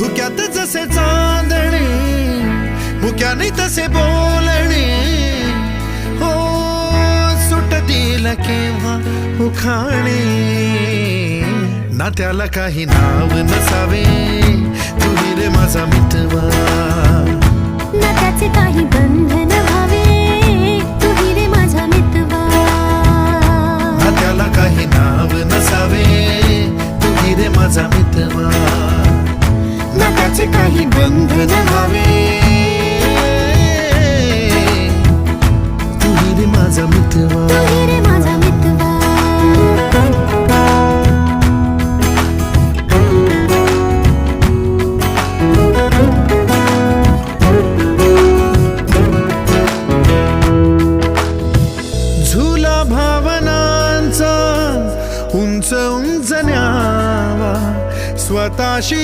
धुक्यात जसे चांदणे मुक्याने तसे बोलणे हो सुटतील केव्हा उखाणे ना त्याला काही नाव नसावे तुही रे माझा मितवा ना त्याचे काही बंधन व्हावे तुही रे माझा मितवा ना त्याला काही नाव नसावे तुही रे माझा मितवा ना त्याचे काही बंधन व्हावे तुही रे माझा मितवा तुही रे माझा मितवा झुला भावनांचा उंच उंच न्यावा स्वतःशी